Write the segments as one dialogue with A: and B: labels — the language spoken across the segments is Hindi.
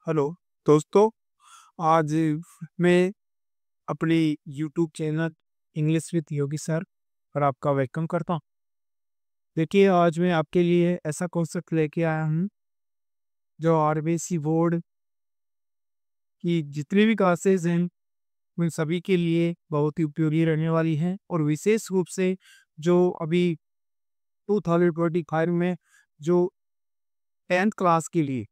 A: हेलो दोस्तों, आज मैं अपने YouTube channel English with Yogi sir पर आपका वेलकम करता हूँ। देखिए, आज मैं आपके लिए ऐसा कॉन्सेप्ट लेके आया हूँ जो आरबीसी बोर्ड की जितनी भी क्लासेस हैं उन सभी के लिए बहुत ही उपयोगी रहने वाली हैं, और विशेष रूप से जो अभी 2025 में जो 10th क्लास के लिए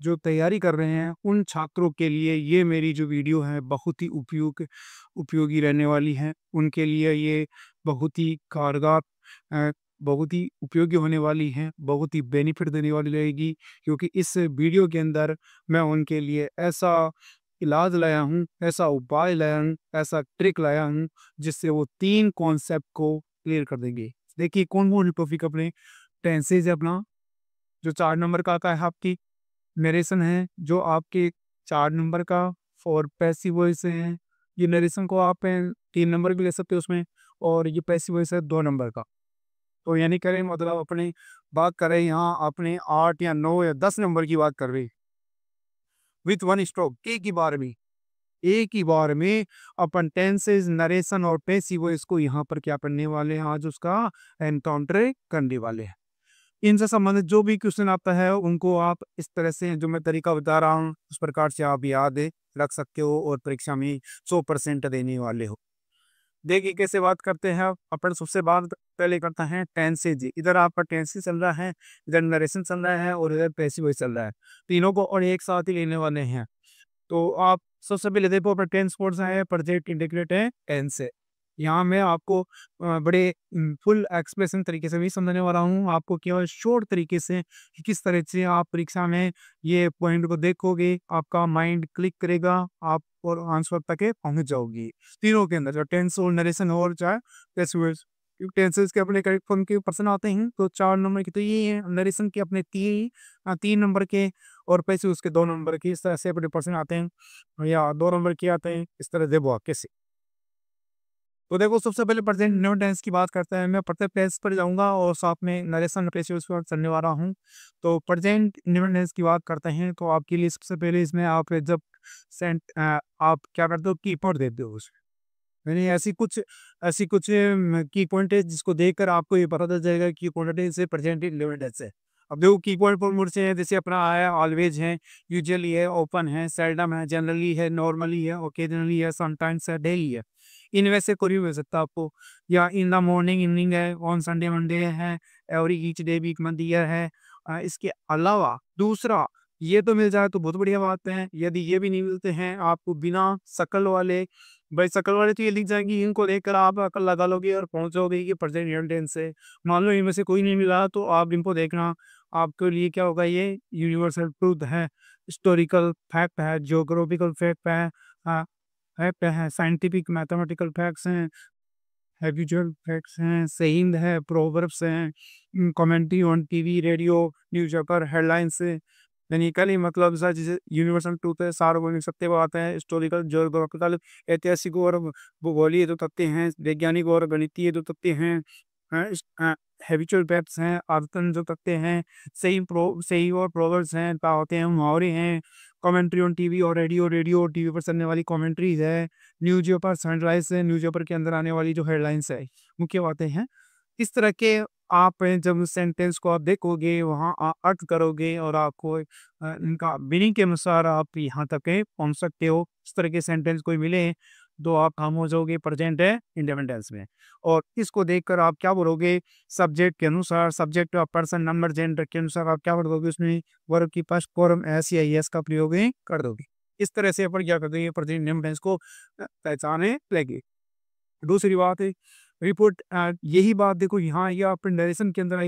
A: जो तैयारी कर रहे हैं उन छात्रों के लिए ये मेरी जो वीडियो है बहुत ही उपयोगी रहने वाली है। उनके लिए ये बहुत ही कारगर बहुत ही उपयोगी होने वाली है, बहुत ही बेनिफिट देने वाली रहेगी, क्योंकि इस वीडियो के अंदर मैं उनके लिए ऐसा इलाज लाया हूँ, ऐसा उपाय लाया हूँ, ऐसा ट्रिक लाया हूँ जिससे वो 3 कॉन्सेप्ट को क्लियर कर देंगे। देखिए, कौन-कौन टॉपिक अपने टेंसेस है अपना, जो 4 नंबर का आता है आपकी नरेशन है, जो आपके 4 नंबर का, और पैसिव वॉइस है। ये नरेशन को आप 3 नंबर भी ले सकते हो उसमें, और ये पैसिव वॉइस है 2 नंबर का। तो यानी करें मतलब अपनी बात करें यहाँ अपने 8 या 9 या 10 नंबर की बात कर रहे, विथ वन स्ट्रोक, एक ही बार में अपन टेंसेस, नरेशन और पैसिव वॉइस को यहाँ पर क्या करने वाले हैं, आज उसका एनकाउंटर करने वाले हैं। इनसे संबंधित जो भी क्वेश्चन आता है उनको आप इस तरह से जो मैं तरीका बता रहा हूँ उस प्रकार से आप याद रख सकते हो और परीक्षा में 100% देने वाले हो। देखिए कैसे बात करते हैं अपन। सबसे बात पहले करते हैं टेंसेज। इधर आपका टेंसेज चल रहा है, इधर नरेशन चल रहा है और इधर पैसिव वॉइस चल रहा है। तीनों को और एक साथ ही लेने वाले हैं। तो आप सबसे पहले देखो अपना टेंस कौन सा है, प्रेजेंट इंडिकेट है टेंस है। यहाँ मैं आपको बड़े फुल एक्सप्रेशन तरीके से भी समझाने वाला हूँ, आपको केवल शॉर्ट तरीके से कि किस तरह से आप परीक्षा में ये पॉइंट को देखोगे, आपका माइंड क्लिक करेगा, आप और आंसर तक के पहुंच जाओगी। तीनों के अंदर जो टेंस और नरेशन और चाहे टेंसेस के अपने करेक्ट फॉर्म के पर्सन आते हैं तो 4 नंबर के तो ये है, नरेशन के अपने 3 नंबर के, और पैसे उसके 2 नंबर के, इस तरह से अपने पर्सन आते हैं या 2 नंबर के आते हैं, इस तरह से वो कैसे। तो देखो सबसे पहले प्रेजेंट न्यू टेंस की बात करते हैं। मैं प्रत्येक टेंस पर जाऊंगा और साथ में नरेशन प्रेसियस पर चलने वाला हूँ। तो प्रेजेंट न्यू टेंस की बात करते हैं तो आपके लिए सबसे पहले इसमें आप जब आप क्या करते हो, कीवर्ड देते हो उसमें। मैंने ऐसी कुछ की पॉइंट है जिसको देखकर आपको ये पता चल जाएगा कि कौन से प्रेजेंट न्यू टेंस है। अब देखो कीवर्ड पर मुझसे है, जैसे अपना आया ऑलवेज है, यूजुअली है, ओपन है, सेल्डम है, जनरली है, नॉर्मली है, ओकेजनली है, समटाइम्स है, डेली है। इनमें से कोई भी मिल सकता है आपको, या इन द मॉर्निंग इवनिंग है, ऑन संडे मंडे है, every each day week month year है। इसके अलावा दूसरा ये तो मिल जाए तो बहुत बढ़िया बात है। यदि ये भी नहीं मिलते हैं आपको बिना शकल वाले, भाई शकल वाले तो ये लिख जाएंगी, इनको देखकर आप अकल लगा लोगे और पहुंचोगे कि प्रेजेंट रियल टेंस से। मान लो इनमें से कोई नहीं मिला तो आप इनको देखना, आपके लिए क्या होगा, ये यूनिवर्सल ट्रूथ है, हिस्टोरिकल फैक्ट है, ज्योग्राफिकल फैक्ट है, फैक्ट है, साइंटिफिक मैथमेटिकल फैक्ट्स हैं, हैबिचुअल फैक्ट्स हैं, सेइंग है, प्रोवर्ब्स हैं, commentary on TV, radio, newspaper, headlines से। यानी मतलब सर जैसे यूनिवर्सल ट्रूथ है, सार्वभौमिक सत्य बात है, हिस्टोरिकल, ज्योग्राफिकल, ऐतिहासिक और भूगोलीय जो तथ्य हैं, वैज्ञानिक और गणितीय जो तथ्य हैं, हैबिचुअल फैक्ट्स हैं, आदतन जो तथ्य हैं, सही और प्रोवर्ब्स हैं, कहावतें हैं, मुहावरे हैं, कमेंट्री ऑन टीवी और रेडियो, रेडियो और टीवी पर चलने वाली कमेंट्रीज है, न्यूज़पेपर, सनराइज है, न्यूज़पेपर के अंदर आने वाली जो हेडलाइंस है, मुख्य बातें हैं। इस तरह के आप जब सेंटेंस को आप देखोगे, वहाँ अर्थ करोगे और आपको इनका मीनिंग के अनुसार आप यहाँ तक के पहुँच सकते हो। इस तरह के सेंटेंस कोई मिले तो आप काम हो जाओगे प्रेजेंट है इंडिपेंडेंस में। और इसको देखकर आप क्या बोलोगे, सब्जेक्ट के अनुसार, subject of person, number, gender के अनुसार आप क्या कर दोगे, उसमें वर्ब की फर्स्ट फॉर्म एस या एस का प्रयोग कर दोगे। इस तरह से अपन क्या कर देंगे, प्रेजेंट इंडिपेंडेंस को पहचाने लगे। दूसरी बात है रिपोर्ट, यही बात देखो यहाँ ये अपने नरेशन के अंदर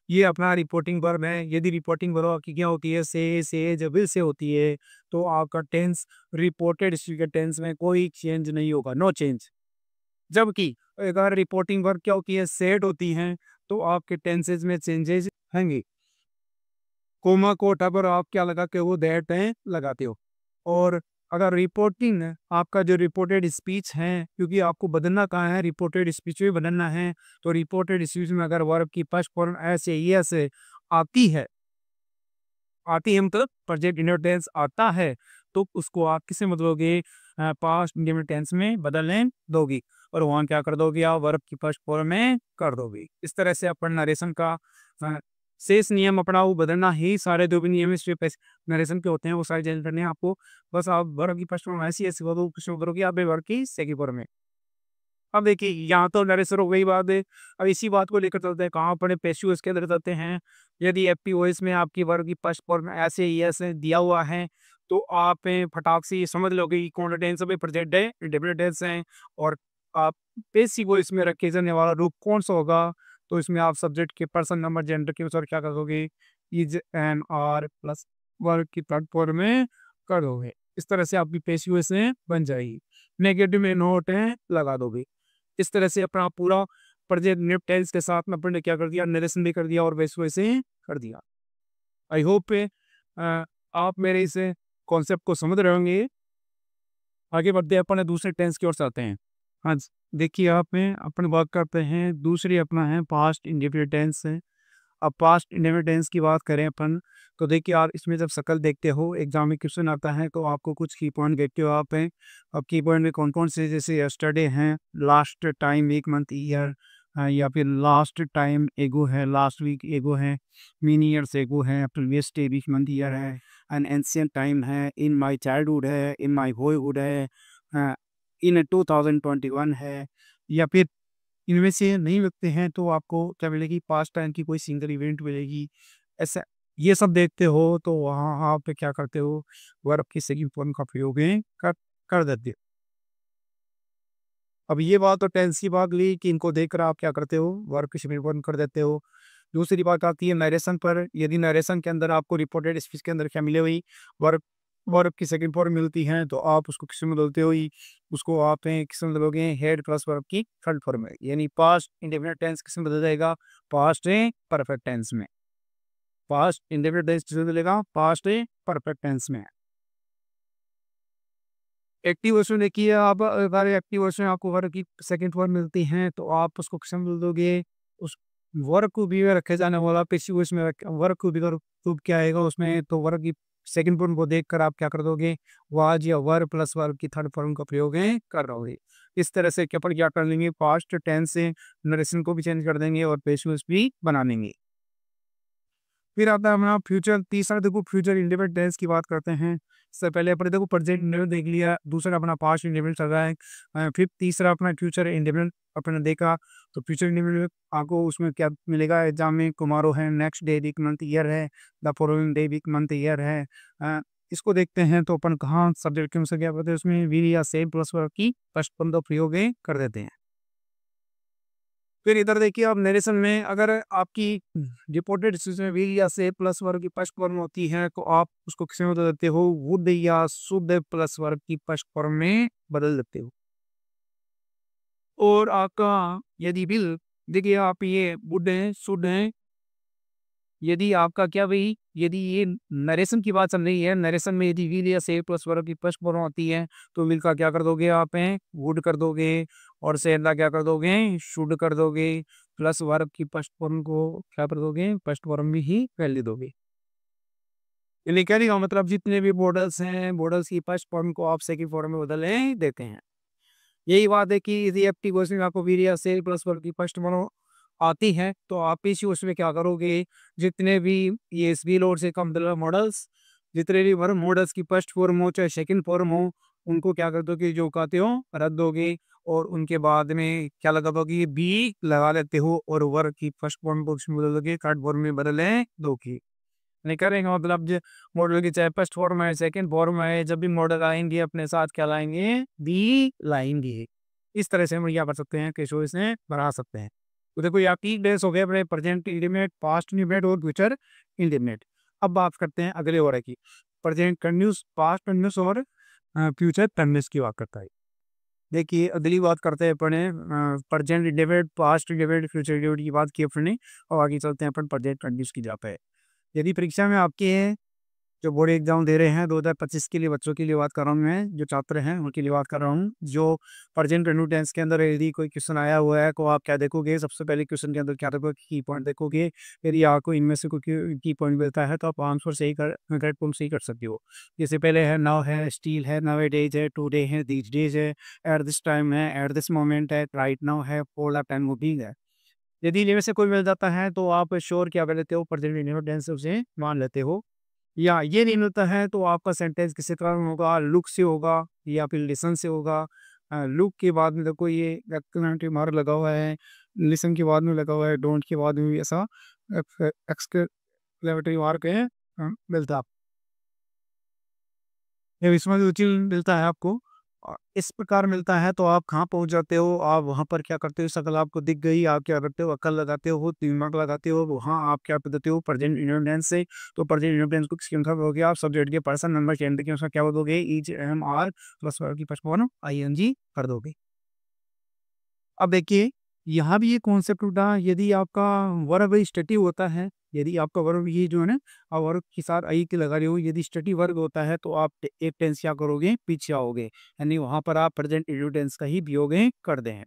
A: ये अपना रिपोर्टिंग वर्ब है। यदि रिपोर्टिंग वर्ब आपकी क्या होती है, से जब विल से होती है तो आपका टेंस रिपोर्टेड के टेंस में कोई चेंज नहीं होगा, नो चेंज। जबकि अगर रिपोर्टिंग वर्ब क्या होती है, सेड होती हैं, तो आपके टेंसेज में चेंजेस होंगे। कोमा को पर आप क्या लगा के वो दैट है लगाते हो। और अगर रिपोर्टिंग आपका जो रिपोर्टेड स्पीच है, क्योंकि आपको बदलना कहाँ है, रिपोर्टेड स्पीच में बदलना है, तो रिपोर्टेड स्पीच में अगर वर्ब की फर्स्ट फॉर्म ऐसे यस आती है, आती है, मतलब प्रेजेंट इंडेफिनिट टेंस आता है, तो उसको आप किससे बदलोगे, पास्ट इंडेफिनिट टेंस में बदलने दोगे और वहाँ क्या कर दोगे, आप वर्ब की फर्स्ट फॉर्म में कर दोगे। इस तरह से अपन नरेशन का अ, शेष नियम अपना वो बदलना ही, सारे जो भी नियम इस नरेशन के होते हैं वो सारे चेंज करने हैं आपको। बस आप वर्ब की फर्स्ट फॉर्म ऐसी करोगे, आप वर्ब की सेकंड फॉर्म में। अब देखिए यहाँ तो नरेशन हो गई बात है। अब इसी बात को लेकर चलते हैं, कहाँ अपने पैसिव वॉइस के अंदर चलते हैं। यदि एक्टिव वॉइस में आपकी वर्ब की फर्स्ट फॉर्म ऐसे ही ऐसे दिया हुआ है, तो आप फटाक से ये समझ लोगे कि कौन सा टेंस में प्रेजेंट है, इंडेफिनिट टेंस है। और आप पैसिव वॉइस में रखे जाने वाला रूप कौन सा होगा, तो इसमें आप सब्जेक्ट के पर्सन नंबर जेंडर के अनुसार क्या कर दोगे, is am are plus verb की थर्ड फॉर्म में कर दोगे। इस तरह से आपकी पैसिव वॉइस बन जाएगी। नेगेटिव में नोट है लगा दोगे। इस तरह से अपना पूरा प्रेजेंट टेंस के साथ में अपन ने क्या कर दिया, नरेशन भी कर दिया और वैसे वैसे कर दिया। आई होप आप मेरे इस कॉन्सेप्ट को समझ रहे होंगे। आगे बढ़ते हैं, अपन दूसरे टेंस की ओर से आते हैं। हाँ जी, देखिए आप में अपन बात करते हैं, दूसरी अपना है पास्ट इंडेफिनिट टेंस है। अब पास्ट इंडेफिनिट टेंस की बात करें अपन, तो देखिए आप इसमें जब शक्ल देखते हो, एग्जाम में क्वेश्चन आता है तो आपको कुछ की पॉइंट देखते हो आप हैं। अब की पॉइंट में कौन कौन से, जैसे यस्टरडे हैं, last time, week, month, year, या फिर लास्ट टाइम एगो है, लास्ट वीक एगो है, मीनी ईयर्स एगो है, previous day, week, month, year है, एन एंशियंट टाइम है, इन माई चाइल्डहुड है, इन माई बॉयहुड है, इन 2021 है, या फिर इनमें से नहीं लगते हैं तो आपको क्या मिलेगी, पास्ट टाइम की कोई सिंगल इवेंट मिलेगी। ऐसा ये सब देखते हो तो वहाँ आप क्या करते हो, वर्ब की सेकंड फॉर्म का प्रयोग कर देते हो। अब ये बात तो टेंस की बात ली कि इनको देखकर आप क्या करते हो, वर्ब की सेकंड फॉर्म कर देते हो। दूसरी बात आती है नरेशन पर। यदि नरेशन के अंदर आपको रिपोर्टेड स्पीच के अंदर क्या मिले हुई, वर्ब वर्ब की सेकंड फॉर्म मिलती है, तो आप उसको किस में बदलते हो, उसको आप किस में बदलोगे, हेड प्लस वर्ब की थर्ड फॉर्म में, यानी पास्ट इंडेफिनिट टेंस किस में बदल जाएगा, पास्ट परफेक्ट टेंस में। पास्ट इंडेफिनिट टेंस किस में बदलेगा, पास्ट परफेक्ट टेंस में। एक्टिव वॉइस में देखिए आप, अगर एक्टिव वॉइस में आपको वर्ब की सेकंड फॉर्म मिलती है तो आप उसको किस में बदल दोगे, उस वर्ब को भी में रखे जाने वाला पैसिव वॉइस में वर्ब को भी तो क्या आएगा उसमें, तो वर्ब की सेकंड फॉर्म को देखकर आप क्या कर दोगे, वाज या वर्ब प्लस वर्ब की थर्ड फॉर्म का प्रयोग कर दोगे। इस तरह से क्या कर लेंगे, पास्ट टेंस से नरेशन को भी चेंज कर देंगे और पैसिव वॉइस भी बना लेंगे। फिर आता है अपना फ्यूचर। तीसरा देखो फ्यूचर इंडेफिनिट टेंस की बात करते हैं। इससे पहले अपने देखो प्रेजेंट इंडेफिनिट देख लिया, दूसरा अपना पास्ट इंडेफिनिट चल रहा है, फिर तीसरा अपना फ्यूचर इंडेफिनिट अपने देखा। तो फ्यूचर इंडेफिनिट आपको उसमें क्या मिलेगा, एग्जाम में टुमारो है, next day, week, month, year है, the following day, week, month, year है। इसको देखते हैं तो अपन कहाँ सब्जेक्ट के अनुसार क्या करते हैं, उसमें वी या सेम प्लस वर्ब की फर्स्ट फॉर्म का प्रयोग कर देते हैं। फिर इधर देखिए आप नरेशन में, अगर आपकी रिपोर्टेड स्पीच में विल या से प्लस वर्ब की फर्स्ट फॉर्म होती है तो आप उसको किस में बदल देते हो, वुड या शुड प्लस वर्ब की फर्स्ट फॉर्म में बदल देते हो। और आपका यदि विल, देखिए आप ये वुड है, शुड है, यदि आपका क्या भाई, यदि ये नरेशन की बात चल रही है, नरेशन में यदि विल या से प्लस वर्ब की फर्स्ट फॉर्म होती है तो विल का क्या कर दोगे आप हैं, वुड कर दोगे, और से का क्या कर दोगे, शुड कर दोगे, प्लस वर्ब की फर्स्ट फॉर्म को क्या कर दोगे, फर्स्ट फॉर्म भी ही वैल्यू दोगे। यानी कहने का मतलब जितने भी मॉडल्स हैं, मॉडल्स की फर्स्ट फॉर्म को आप सेकंड फॉर्म में बदल देते हैं। यही बात है कि यदि एप्टी क्वेश्चन में आपको वीरिया सेल प्लस वर्ग की फर्स्ट मोनो आती है तो आप इसी उसमें क्या करोगे, जितने भी ये एस बी लोड से कम मॉडल्स, जितने भी वर्ग मॉडल्स की फर्स्ट फॉर्म हो चाहे सेकंड फॉर्म हो, उनको क्या कर दोगे, जो कहते हो रद्द दोगे, और उनके बाद में क्या लगा दोगे, बी लगा लेते हो और वर्ग की फर्स्ट फॉर्म को उसमें बदल दोगे, थर्ड फॉर्म में बदले दो की नहीं करेंगे, मतलब जो मॉडल की चाहे फर्स्ट फॉर्म है सेकंड फॉर्म है, जब भी मॉडल आएंगे अपने साथ क्या लाएंगे, बी लाएंगे। इस तरह से हम क्या कर सकते हैं, केशो इसमें बढ़ा सकते हैं। तो देखो यहाँ 3 डेज हो गए अपने प्रेजेंट इंडिमेट, पास्ट इंडिमेट और फ्यूचर इंडिमेट। अब बात करते हैं अगले और की, प्रेजेंट कंटिन्यूस, पास्ट कंटिन्यूस और फ्यूचर कंटिन्यूस की बात करता है। देखिए अगली बात करते हैं अपने प्रेजेंट इंडिमेट, पास्ट इंडिमेट, फ्यूचर इंडिमेट की बात की अपने, और आगे चलते हैं अपन प्रेजेंट कंटिन्यूस की जहाँ पे। यदि परीक्षा में आपके जो बोर्ड एग्जाम दे रहे हैं 2025 के लिए, बच्चों के लिए बात कर रहा हूँ मैं, जो छात्र हैं उनके लिए बात कर रहा हूँ। जो प्रेजेंट कंटिन्यूस टेंस के अंदर यदि कोई क्वेश्चन आया हुआ है तो आप क्या देखोगे, सबसे पहले क्वेश्चन के अंदर क्या देखोगे, की पॉइंट देखोगे। यदि आपको इनमें से कोई की पॉइंट मिलता है तो आप आंसर सही कर करेक्ट पॉइंट सही कर सकते हो। जैसे पहले है नाउ है, स्टील है, नाउ डेज है, टुडे है, दीज डेज है, एट दिस टाइम है, एट दिस मोमेंट है, राइट नाउ है, फॉर द टाइम मूविंग है। यदि इनमें से कोई मिल जाता है तो आप श्योर क्या कर लेते हो, प्रेजेंट कंटिन्यूस टेंस से उसे मान लेते हो। या ये नहीं मिलता है तो आपका सेंटेंस किसी कारण होगा, लुक से होगा या फिर लिसन से होगा। लुक के बाद में देखो ये एक्सक्लेमेटरी मार्क लगा हुआ है, लिसन के बाद में लगा हुआ है, डोंट के बाद में भी ऐसा एक्सक्लेमेटरी मार्क है मिलता है। जब इसमें जो चीज़ मिलता है आपको इस प्रकार मिलता है तो आप कहाँ पहुँच जाते हो, आप वहाँ पर क्या करते हो, शक्ल आपको दिख गई, आप क्या करते हो, अकल लगाते हो, दिमाग लगाते हो, वहाँ आप क्या करते हो, प्रेजेंट इंडियन से। तो प्रेजेंट इंडियन टेंस को किसके अनुसार बोलोगे आप, सब्जेक्ट के पर्सन नंबर जेंडर के अनुसार क्या बोलोगे, is am are plus verb की फर्स्ट आईएनजी कर दोगे। अब देखिए, यहाँ भी ये कॉन्सेप्ट उठा, यदि आपका वर्ब स्टेटिव होता है, यदि आपका वर्ब ये जो है ना, आप वर्ब के साथ आई के लगा रहे हो, यदि स्टेटिव वर्ब होता है तो आप एक टेंस क्या करोगे, पीछे आओगे, यानी वहाँ पर आप प्रेजेंट इंडियो टेंस का ही उपयोग कर दें।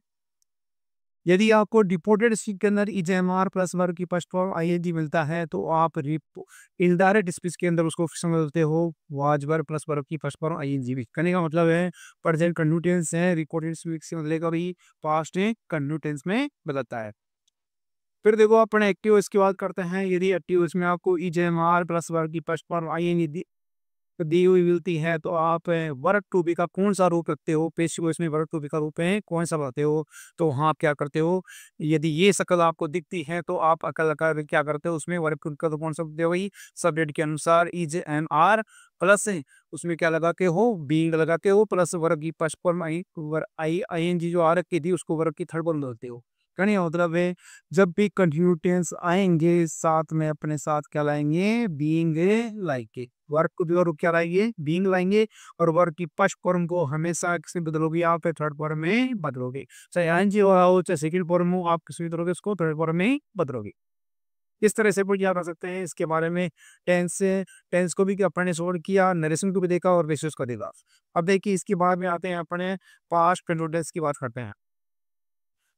A: यदि आपको डिपोटेड स्पीच के अंदर इजेएमआर प्लस वर्ब की फर्स्ट फॉर्म आईएनजी मिलता है तो आप इनडायरेक्ट स्पीच के अंदर उसको समझते हो वाज वर्ब प्लस वर्ब की फर्स्ट फॉर्म आईएनजी भी। कहने का मतलब है प्रेजेंट कंटिन्यूस है, रिकॉर्डेड स्पीच से मतलब कभी पास्ट कंटिन्यूस में बदलता है। फिर देखो अपने एक्टिव इसकी बात करते हैं, यदि एक्टिव इसमें आपको इजेएमआर प्लस वर्ब की फर्स्ट फॉर्म आईएनजी दी हुई मिलती है तो आप वर्ब टू बी का कौन-सा रूप रखते हो, पेश वॉइस में वर्ब टू बी का रूप है कौन-सा बनाते हो? तो वहाँ आप क्या करते हो, यदि ये शक्ल आपको दिखती है तो आप अकल लगा के क्या करते हो, उसमें वर्ब टू का तो कौन-सा देते हो वही सब्जेक्ट के अनुसार इज एंड आर प्लस उसमें क्या लगा के हो, बीइंग लगा के हो प्लस वर्ब की फर्स्ट फॉर्म आईएनजी जो आ रखी थी उसको वर्ब की थर्ड फॉर्म बोलते हो। कहने का मतलब है जब भी कंटिन्यूस टेंस आएँगे साथ में अपने साथ क्या लाएँगे, बीइंग लाएँगे। वर्ब को भी और क्या लाएँगे, बीइंग लाएँगे और वर्ब की फर्स्ट फॉर्म को हमेशा किससे बदलोगे आप, थर्ड फॉर्म में बदलोगे। चाहे आईएनजी हो, चाहे सेकंड फॉर्म हो, आप किसमें बदलोगे उसको, थर्ड फॉर्म में बदलोगे। इस तरह से कुछ याद आ सकते हैं इसके बारे में। टेंस टेंस को भी अपने ने सोल्व किया, नरेशन को भी देखा और बेसिस को देखा। अब देखिए इसके बाद में आते हैं अपने पास्ट कंटिन्यूस की बात करते हैं।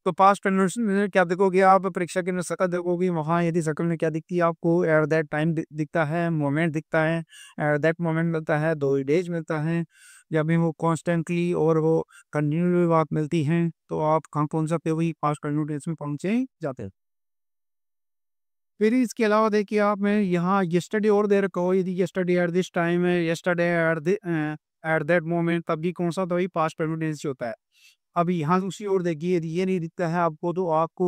A: तो पास्ट टेंस में क्या देखोगे आप, परीक्षा के अंदर शक्ल देखोगे, वहाँ यदि शक्ल में क्या दिखती है आपको, एट दैट टाइम दिखता है, मोमेंट दिखता है, एट दैट मोमेंट मिलता है, दो डेज मिलता है, या फिर वो कॉन्स्टेंटली और वो कंटिन्यू बात मिलती है तो आप कहाँ पहुँच जाते हो, वही पास्ट कंटिन्यूस में पहुँचे जाते हो। फिर इसके अलावा देखिए आप में यहाँ यस्टरडे और दे रखा हो, यदि यस्टरडे एट दिस टाइम है, यस्टरडे एट दैट मोमेंट, तब भी कौन सा, तो वही पास्ट कंटिन्यूस होता है। अब यहाँ दूसरी ओर देखिए, यदि ये नहीं दिखता है आपको तो आपको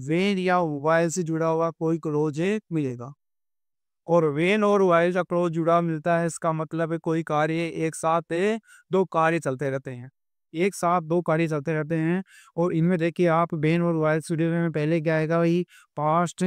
A: वेन या वाइल से जुड़ा हुआ कोई क्लोज मिलेगा। और वेन और वाइल का क्लोज जुड़ा मिलता है, इसका मतलब है कोई कार्य एक साथ दो कार्य चलते रहते हैं। एक साथ दो कार्य चलते रहते हैं और इनमें देखिए आप वेन और वाइल से जुड़े हुए में पहले क्या आएगा, वही पास्ट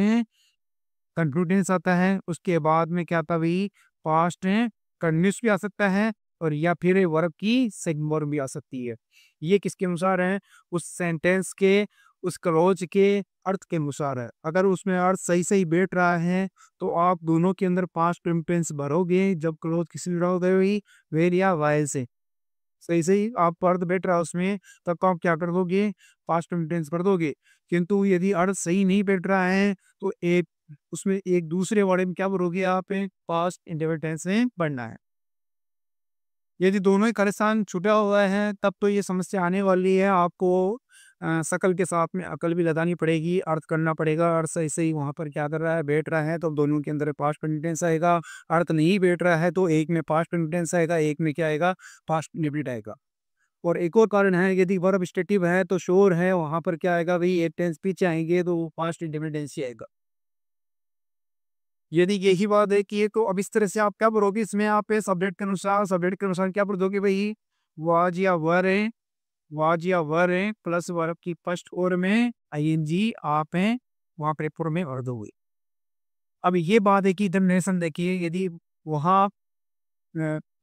A: कंटिन्यूस आता है, उसके बाद में क्या आता भाई, पास्ट कंटिन्यूस भी आ सकता है और या फिर वर्ब की सेकंड फॉर्म भी आ सकती है। ये किसके अनुसार है, उस सेंटेंस के, उस क्लॉज के अर्थ के अनुसार है। अगर उसमें अर्थ सही-सही बैठ रहा है तो आप दोनों के अंदर पास्ट टेंस भरोगे, जब क्लॉज किससे जुड़ा होगा वही वेर या वाइल से। सही-सही आप अर्थ बैठ रहा है उसमें, तब तो आप क्या कर दोगे, पास्ट टेंस कर दोगे। किंतु यदि अर्थ सही नहीं बैठ रहा है तो एक उसमें एक दूसरे वर्ड में क्या भरोगे आप, पास्ट इंडेफिनिट टेंस में पढ़ना है। यदि दोनों ही खलिस्तान छूटा हुआ है तब तो ये समस्या आने वाली है आपको। शकल के साथ में अकल भी लगानी पड़ेगी, अर्थ करना पड़ेगा, अर्थ सही-सही वहाँ पर क्या कर रहा है, बैठ रहा है तो दोनों के अंदर पास्ट कंटीन्यूअस आएगा। अर्थ नहीं बैठ रहा है तो एक में पास्ट कंटीन्यूअस आएगा, एक में क्या आएगा, पास्ट इंडेफिनिट आएगा। और एक और कारण है, यदि वर्ब स्टेटिव है तो श्योर है वहाँ पर क्या आएगा भई, एक टेंस पीछे आएँगे तो वो पास्ट इंडेफिनिट टेंस ही आएगा। यदि यही बात है कि ये तो अब इस तरह से आप क्या भरोगे, इसमें आप सब्जेक्ट के अनुसार क्या भर दोगे भई, वाज या वर है, वाज या वर है प्लस वर्ब की फर्स्ट और में आईएनजी आप हैं, वहाँ प्रेपोर में भर दोगे। अब ये बात है कि इधर नेशन देखिए, यदि वहाँ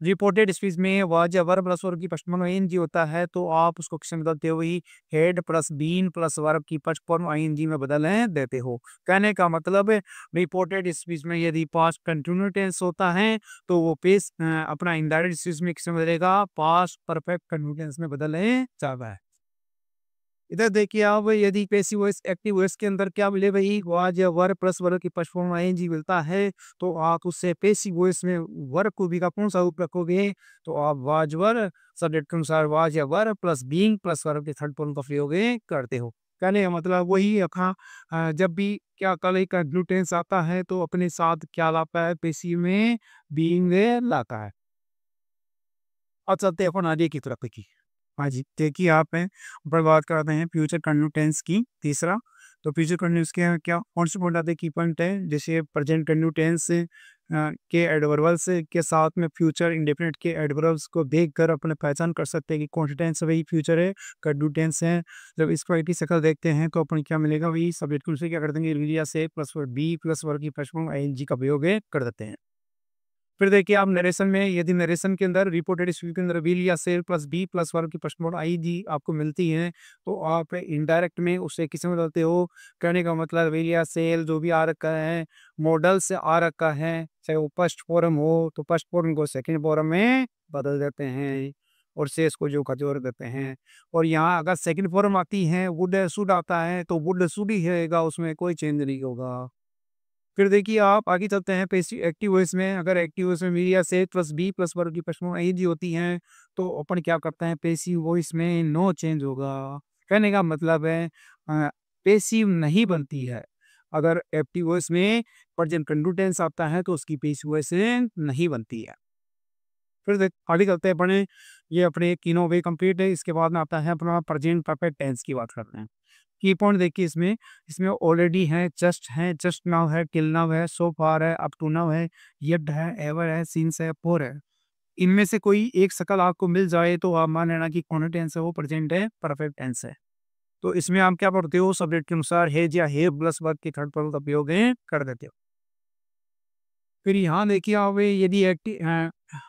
A: रिपोर्टेड स्पीच में वाज या वर्ब प्लस वर्ब की फर्स्ट फॉर्म आईएनजी होता है, तो आप उसको क्वेश्चन बदलते हुए had plus been plus verb की फर्स्ट फॉर्म आईएनजी में बदल देते हो। कहने का मतलब है रिपोर्टेड स्पीच में यदि पास्ट कंटिन्यूस टेंस होता है तो वो पेस अपना इनडायरेक्ट स्पीच में किसमें बदलेगा, पास्ट परफेक्ट कंटिन्यूस टेंस में बदलने जाता है। इधर देखिए आप, यदि पैसिव वॉइस एक्टिव वॉइस के अंदर क्या मिले भाई, वाज या वर्ब प्लस वर्ब की फर्स्ट फॉर्म आईएनजी मिलता है, तो आप उससे पैसिव वॉइस में वर्ब को भी का कौन सा रूप रखोगे, तो आप वाज वर्ब सब्जेक्ट के अनुसार वाज या verb plus being plus verb के थर्ड फॉर्म का प्रयोग करते हो। कहने का मतलब वही अपना जब भी क्या कल का टेंस आता है तो अपने साथ क्या लाता है, पैसिव में बीइंग लाता है। अब चलते हैं अपन आगे की तरफ की। हाँ जी, देखिए आप हैं ऊपर बात करते हैं फ्यूचर कंटिन्यूस टेंस की। तीसरा, तो फ्यूचर कंटिन्यूस के क्या कौन से पॉइंट आते हैं, की पॉइंट है जैसे प्रेजेंट कंटिन्यूस टेंस के एडवर्ब्स के साथ में फ्यूचर इंडेफिनिट के एडवर्ब्स को देखकर अपने पहचान कर सकते हैं कि कौन सा टेंस वही फ्यूचर है, कंटिन्यूस टेंस है। जब इसको एक ही शक्ल देखते हैं तो अपन क्या मिलेगा, वही सब्जेक्ट को क्या कर देंगे, लिया से plus verb B plus verb की फर्स्ट फॉर्म आईएनजी का प्रयोग कर देते हैं। फिर देखिए आप नरेशन में, यदि नरेशन के अंदर रिपोर्टेड स्पीच के अंदर विल या shall plus be plus verb की फर्स्ट फॉर्म आईजी आपको मिलती है, तो आप इनडायरेक्ट में उससे किस में बदलते हो। कहने का मतलब विल या सेल जो भी आ रखा है, मॉडल से आ रखा है, चाहे वो फर्स्ट फॉर्म हो तो फर्स्ट फॉर्म को सेकंड फॉर्म में बदल देते हैं और शेष को जो का जोड़ देते हैं। और यहाँ अगर सेकंड फॉर्म आती है, वुड शुड आता है, तो वुड शुड ही रहेगा, उसमें कोई चेंज नहीं होगा। फिर देखिए आप आगे चलते हैं पैसिव एक्टिव वॉइस में। अगर एक्टिव वॉइस में वी या से प्लस बी प्लस वर्ब की प्रश्नों आईजी होती हैं, तो अपन क्या करते हैं, पैसिव वॉइस में नो चेंज होगा। कहने का मतलब है पैसिव नहीं बनती है। अगर एक्टिव वॉइस में प्रेजेंट कंटिन्यूस टेंस आता है तो उसकी पैसिव वॉइस नहीं बनती है। फिर आगे चलते हैं अपने, ये अपने तीनों वे कंप्लीट है। इसके बाद में आता है अपना प्रेजेंट परफेक्ट टेंस की बात करते हैं। की पॉइंट देखिए इसमें, इसमें ऑलरेडी है, जस्ट नाउ है, टिल नाउ है, सो फार है, अप टू नाउ है, येट है, एवर है, सिंस है, फोर है। इनमें से कोई एक शकल आपको मिल जाए तो आप मान लेना कि कौन टेंस है, वो प्रेजेंट है, परफेक्ट टेंस है। तो इसमें आप क्या पढ़ते हो, सब्जेक्ट के अनुसार हैज या हैव प्लस वर्ब के थर्ड पर्सन का उपयोग कर देते हो। फिर यहाँ देखिए आप, यदि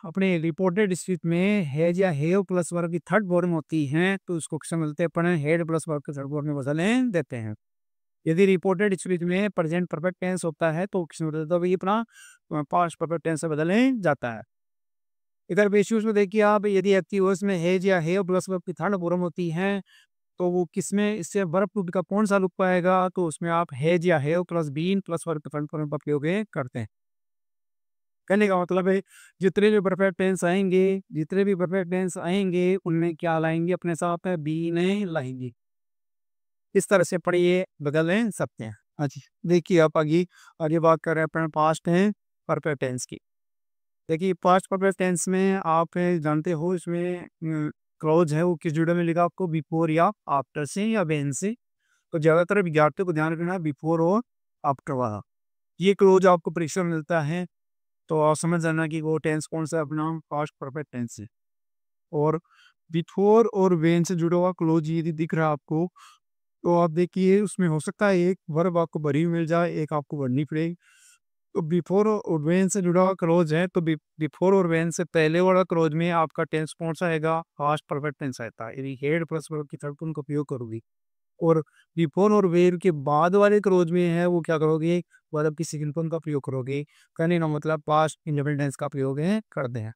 A: अपने रिपोर्टेड स्पीच में हैज या हैव प्लस वर्ब की थर्ड फॉर्म होती है, तो उसको क्या मिलते हैं, अपन हेड प्लस वर्ब के थर्ड फॉर्म में बदल देते हैं। यदि रिपोर्टेड स्पीच में प्रेजेंट परफेक्ट टेंस होता है तो किसमें बदलता है, वही अपना पास्ट परफेक्ट टेंस से बदलने जाता है। इधर बेसिस में देखिए आप, यदि एक्टिव वॉइस में हैज या हैव प्लस वर्ब की थर्ड फॉर्म होती है, तो वो किसमें इससे वर्ब टू का कौन सा लुक पाएगा, तो उसमें आप हैज या have plus been plus verb के थर्ड फॉर्म का प्रयोग करते हैं। कहने का मतलब है जितने भी परफेक्ट टेंस आएंगे उनमें क्या लाएंगे, अपने साथ है बीन लाएंगे। इस तरह से पढ़िए, बदल सकते हैं। हाँ जी, देखिए आप आगे आगे बात कर रहे हैं अपने पास्ट है परफेक्ट टेंस की। देखिए पास्ट परफेक्ट टेंस में आप जानते हो, इसमें क्लोज है वो किस जुड़े में लिखा आपको, बिफोर या आफ्टर से या वेन से। तो ज़्यादातर विद्यार्थियों को ध्यान रखना बिफोर और आफ्टर वाला, ये क्लोज आपको परीक्षा में मिलता है, तो आप समझ जाना कि वो टेंस कौन सा अपना पास्ट परफेक्ट टेंस है। और बिफोर और वेन से जुड़ा हुआ क्लोज यदि दिख रहा है आपको, तो आप देखिए उसमें हो सकता है एक वर्ब आपको भरी हुई मिल जाए, एक आपको भरनी पड़ेगी। तो बिफोर और व्हेन से जुड़ा हुआ क्लोज है, तो बिफोर और व्हेन से पहले वाला क्लोज में आपका टेंस कौन सा आएगा, पास्ट परफेक्ट टेंस आता है। यदि हेड प्लस वर्ब की थर्ड का उपयोग करोगी। और बिफोर और व्हेन के बाद वाले क्लोज में है वो क्या करोगे, वर्ब की सेकंड फॉर्म का प्रयोग करोगे। कहने का मतलब पास्ट इंडेफिनिट टेंस का प्रयोग करते हैं।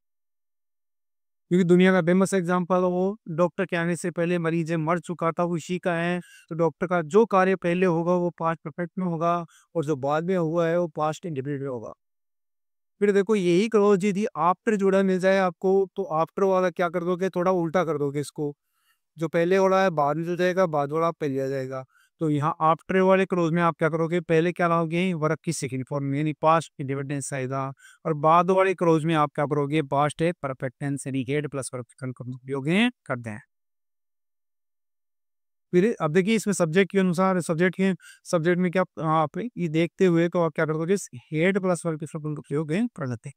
A: क्योंकि दुनिया का फेमस एग्जाम्पल वो डॉक्टर के आने से पहले मरीज मर चुका था, वो इसी का है। तो डॉक्टर का जो कार्य पहले होगा वो पास्ट परफेक्ट में होगा, और जो बाद में हुआ है वो पास्ट इंडेफिनिट में होगा। फिर देखो यही क्लॉज यदि आफ्टर जुड़ा मिल जाए आपको, तो आफ्टर वाला क्या कर दोगे, थोड़ा उल्टा कर दोगे इसको। जो पहले वाला है बाद में चल जाएगा, बाद वाला पहले आ जाएगा। तो यहाँ आफ्टर वाले क्लोज में आप क्या करोगे, पहले क्या लाओगे, वर्ब की सेकंड फॉर्म यानी पास्ट इंडिपेंडेंस आएगा। और बाद वाले क्लोज में आप क्या करोगे, पास्ट है परफेक्ट टेंस यानी हेड प्लस वर्ब का उपयोग कर दें। फिर अब देखिए इसमें सब्जेक्ट के अनुसार, सब्जेक्ट में क्या आप ये देखते हुए तो आप क्या करोगे, हेड प्लस वर्ब के उपयोग कर लेते हैं।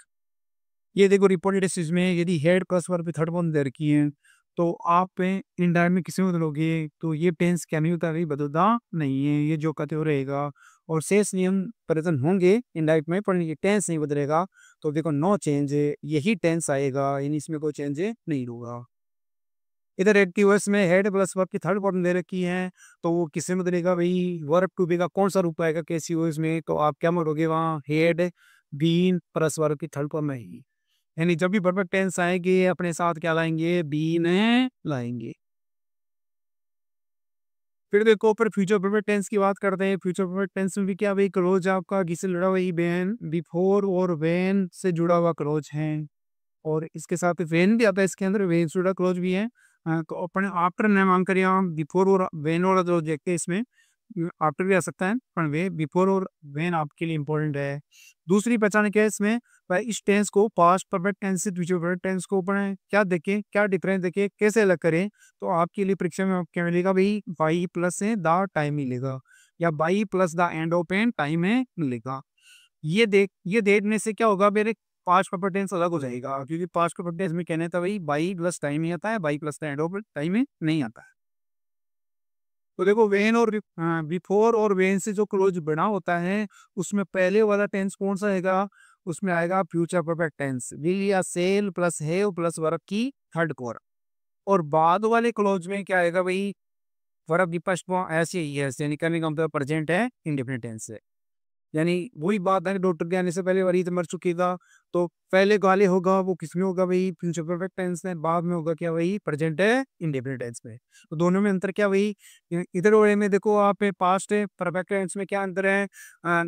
A: ये देखो रिपोर्टेड स्पीच में यदि head plus verb third form दे रखी है, तो आप इंडायरेक्ट में किसी में बदलोगे, तो ये टेंस क्या नहीं होता, अभी बदलता नहीं है, ये जो कहते हो रहेगा। और शेष नियम प्रेजेंट होंगे इनडायरेक्ट में, पर ये टेंस नहीं बदलेगा। तो देखो नो चेंज, यही टेंस आएगा, यानी इसमें कोई चेंज नहीं होगा। इधर एक्टिव वॉइस में हेड प्लस वर्ब की थर्ड फॉर्म दे रखी है, तो वो किससे बदलेगा भाई, वर्ब टू बी का कौन सा रूप आएगा कैसी वॉइस में, तो आप क्या मारोगे वहाँ, हेड बीन प्लस वर्ब की थर्ड फॉर्म में ही, यानी जब भी परफेक्ट टेंस आएंगे अपने साथ क्या लाएंगे, बीन लाएंगे। फिर देखो, फिर फ्यूचर परफेक्ट टेंस की बात करते हैं। फ्यूचर परफेक्ट टेंस में भी क्या भाई, क्लोज आपका किससे जुड़ा हुआ, वेन, बिफोर और वेन से जुड़ा हुआ क्लोज है, और इसके साथ वेन भी आता है, इसके अंदर वेन से जुड़ा क्लोज भी है। तो अपने आफ्टर ने मांग कर यहाँ बिफोर और वेन वाला जो देखते हैं इसमें आफ्टर भी आ सकता है, पर वे बिफोर और वेन आपके लिए इंपॉर्टेंट है। दूसरी पहचान क्या है इसमें भाई, इस टेंस को पास्ट परफेक्ट टेंस से फ्यूचर परफेक्ट टेंस को ऊपर क्या देखें, क्या डिफरेंस देखें, कैसे अलग करें, तो आपके लिए परीक्षा में क्या मिलेगा भाई, बाई प्लस है द टाइम मिलेगा, या by plus the end of an time है मिलेगा। ये देखने से क्या होगा, मेरे पास्ट परफेक्ट टेंस अलग हो जाएगा, क्योंकि पास्ट परफेक्ट टेंस में कहने था भाई बाई प्लस टाइम ही आता है, by plus the end of time में नहीं आता है। तो देखो वेन और बिफोर और वेन से जो क्लोज बना होता है, उसमें पहले वाला टेंस कौन सा आएगा, उसमें आएगा फ्यूचर परफेक्ट टेंस, विल या shall plus have plus verb की थर्ड फॉर्म। और बाद वाले क्लोज में क्या आएगा भाई, वर्ब की फर्स्ट फॉर्म ऐसे ही है, यानी करने का मतलब प्रेजेंट है इंडेफिनिट टेंस से। यानी वही बात है, डॉक्टर के आने से पहले वरीत मर चुकी था, तो पहले गाले होगा वो किसमें होगा भाई, फ्यूचर परफेक्ट टेंस में, बाद में होगा क्या वही प्रेजेंट है इंडेफिनिट टेंस में। तो दोनों में अंतर क्या वही, इधर वाले में देखो आप पास्ट है परफेक्ट टेंस में क्या अंतर है,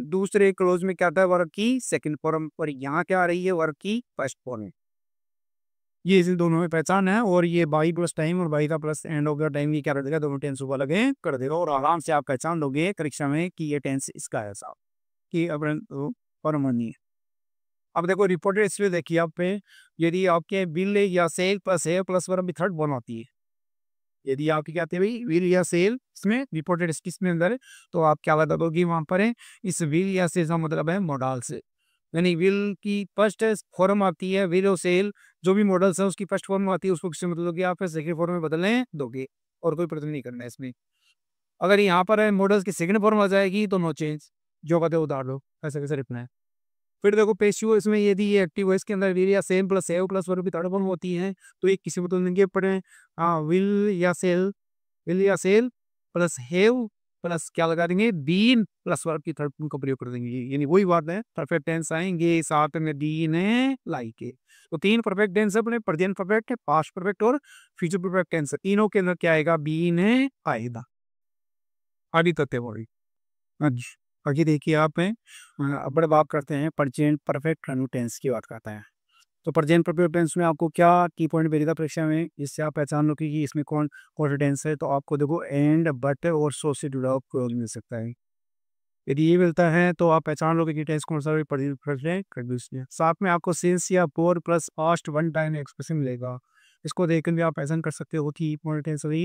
A: दूसरे क्लोज में क्या आता है, वर्ब की सेकंड फॉर्म, और यहाँ क्या आ रही है, वर्ब की फर्स्ट फॉर्म। ये इस दोनों में पहचान है, और ये बाई प्लस टाइम और बाई का plus end of the time ये क्या कर देगा, दोनों टेंस को अलग कर देगा, और आराम से आप पहचान लोगे परीक्षा में कि ये टेंस इसका है साहब, कि अपन परमानी है। अब देखो रिपोर्टेड इसमें देखिए आप पे, यदि आपके बिल या सेल प्लस है प्लस वर्ब थर्ड वन आती है, यदि आपकी क्या आती है भाई, विल या सेल इसमें रिपोर्टेड इसमें अंदर है, तो आप क्या बता दोगे वहां पर है, इस विल या सेल का मतलब है मॉडल से, यानी विल की फर्स्ट फॉर्म आती है, विल और सेल जो भी मॉडल्स है उसकी फर्स्ट फॉर्म आती है, उसको किससे मतलब आप सेकंड फॉर्म में बदलने दोगे, और कोई प्रश्न नहीं करना है इसमें। अगर यहाँ पर है मॉडल्स की सेकंड फॉर्म आ जाएगी तो नो चेंज, जो कहते हो उतार लो, ऐसे कैसे लिखना है। फिर देखो पेशियो इसमें यदि ये एक्टिव वॉइस के अंदर विल या same plus have plus verb की थर्ड फॉर्म होती है, तो ये किसी मतलब देंगे पढ़े, हाँ विल या सेल प्लस हैव प्लस क्या लगा देंगे, बीन प्लस वर्ब की थर्ड फॉर्म का प्रयोग कर देंगे, यानी वही बात है, परफेक्ट टेंस आएंगे साथ में बीन है लाइक है। तो तीन परफेक्ट टेंस अपने, प्रेजेंट परफेक्ट है, पास्ट परफेक्ट और फ्यूचर परफेक्ट टेंस, तीनों के अंदर क्या आएगा, बीन है आएगा। आदि तथ्य बॉडी। अच्छा, आगे देखिए आप हैं, अब बात करते हैं प्रेजेंट परफेक्ट कंटिन्यूस टेंस की बात करते हैं। तो प्रेजेंट परफेक्ट टेंस में आपको क्या की पॉइंट मिलेगा परीक्षा में, जिससे आप पहचान लो कि इसमें कौन कौन सा टेंस है, तो आपको देखो एंड बट और सो से जुड़ा हुआ क्लोज मिल सकता है। यदि ये मिलता है तो आप पहचान लोगे कि टेंस कौन सा प्रेजेंट परफेक्ट कंटिन्यूस है। साथ में आपको सिंस या four plus past one time expression मिलेगा, इसको देखकर भी आप पहचान कर सकते हो कि टेंस अभी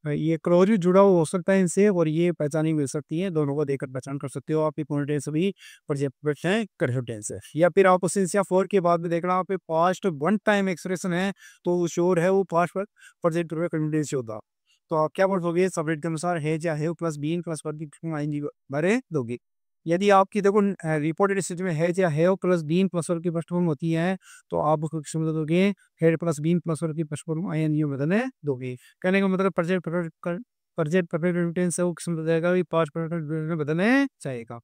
A: ये क्लोज भी जुड़ा हुआ हो सकता है इनसे, और ये पहचानी मिल सकती है, दोनों को देखकर पहचान कर सकते हो आप, टेंस अभी प्रेजेंट है कंटिन्यूस टेंस है। या फिर आप सिंस या फोर के बाद में देखना आप पास्ट वन टाइम एक्सप्रेशन है, तो श्योर है वो पास्ट पर प्रेजेंट परफेक्ट कंटिन्यूस टेंस होगा। तो आप क्या बोलोगे, सब्जेक्ट के अनुसार है या have plus been plus verb की आईएनजी भरे दोगे। यदि आपकी देखो रिपोर्टेड स्थिति में है या have plus been plus verb की फर्स्ट फॉर्म होती है, तो आप उसको किस में दोगे, had plus been plus verb की फर्स्ट फॉर्म आईएनजी में बदलने दोगे। कहने का मतलब प्रेजेंट परफेक्ट टेंस है वो किस में बदलेगा, पास्ट परफेक्ट में बदलने चाहेगा।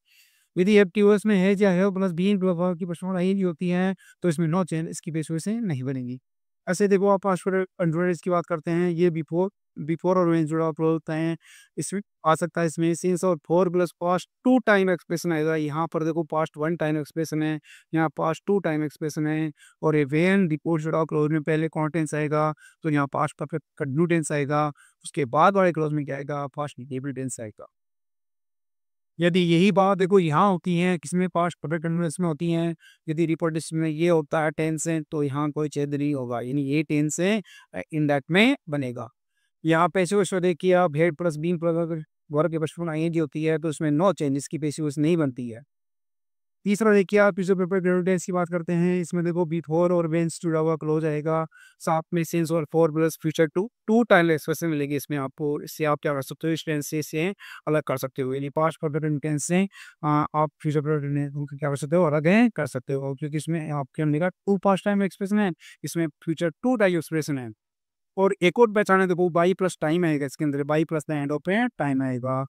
A: यदि एप्टीवर्स में है या have plus been plus verb की फर्स्ट फॉर्म आईएनजी होती है, तो इसमें नो चेंज, इसकी बेस से नहीं बनेगी। ऐसे देखो आप पास्ट परफेक्ट की बात करते हैं, ये बिफोर बिफोर और व्हेन जुड़ा हुआ होता है, इसमें आ सकता है इसमें सिंस और for plus past to time expression आएगा। यहाँ पर देखो पास्ट वन टाइम एक्सप्रेशन है, यहाँ पास्ट टू टाइम एक्सप्रेशन है, और ये व्हेन रिपोर्ट जुड़ा क्लोज में पहले कौन टेंस आएगा, तो यहाँ पास्ट परफेक्ट कंटिन्यू टेंस आएगा, उसके बाद वाले क्लोज में क्या आएगा, पास्ट इंडिफिनिट टेंस आएगा। यदि यही बात देखो यहाँ होती है, किसमें पास्ट परफेक्ट कंटिन्यूअस में होती है, यदि रिपोर्ट में ये होता है टेंस है, तो यहाँ कोई छेद नहीं होगा, यानी ये टेंस है इन दैट में बनेगा। यहाँ पेशे देखिए आप, हेड प्लस बीन प्लस वर्ग के पश्चिम आईएनजी होती है, तो उसमें नो चेंज, इसकी पेशे नहीं बनती है। तीसरा देखिए आप फ्यूचर परफेक्ट टेंस की बात करते हैं, इसमें देखो बिफोर और व्हेन से जुड़ा हुआ क्लॉज आएगा, साथ में सिंस और for plus future to, to time expression मिलेगी इसमें आपको। इससे आप क्या कर सकते हो, इस टेंस से अलग कर सकते हो, यानी पास्ट परफेक्ट टेंस से आप फ्यूचर परफेक्ट टेंस को क्या कर सकते हो, अलग है कर सकते हो, क्योंकि इसमें आपके मिलेगा टू पास्ट टाइम एक्सप्रेशन है, इसमें फ्यूचर टू टाइम एक्सप्रेशन है। और एक और पहचान है, देखो बाई प्लस टाइम आएगा इसके अंदर, by plus the end of A time आएगा।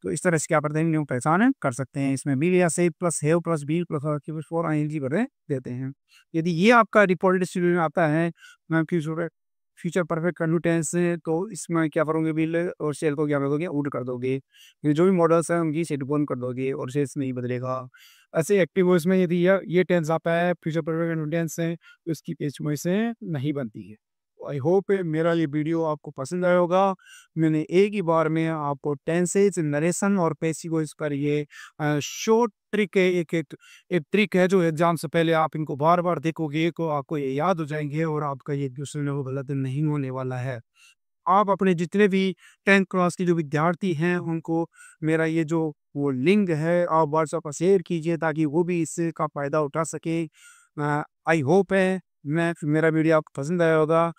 A: तो इस तरह से क्या करते हैं, न्यू पहचान कर सकते हैं। इसमें बी या से plus have plus be plus for ING बड़े देते हैं। यदि ये आपका रिपोर्टेड स्टूडियो में आता है, मैं फ्यूचर फ्यूचर परफेक्ट कंटिन्यूटेंस है, तो इसमें क्या करोगे, बिल और सेल को क्या करोगे, आउट कर दोगे। ये जो भी मॉडल्स हैं उनकी सेट बंद कर दोगे और सेल्स नहीं बदलेगा। ऐसे एक्टिव वॉइस में यदि ये टेंस आता है, फ्यूचर परफेक्ट कंटिन्यूटेंस है, तो इसकी पेज वॉइस से नहीं बनती है। आई होप मेरा ये वीडियो आपको पसंद आया होगा। मैंने एक ही बार में आपको टेंसेज, नरेशन और पैसिव वॉइस पर ये शॉर्ट ट्रिक है, एक ट्रिक है जो एग्जाम से पहले आप इनको बार-बार देखोगे तो आपको ये याद हो जाएँगे और आपका ये क्वेश्चन है वो गलत नहीं होने वाला है। आप अपने जितने भी 10th क्लास के जो विद्यार्थी हैं उनको मेरा ये जो वो लिंक है आप व्हाट्सएप पर शेयर कीजिए ताकि वो भी इससे का फ़ायदा उठा सकें। आई होप है मैं मेरा वीडियो आपको पसंद आया होगा।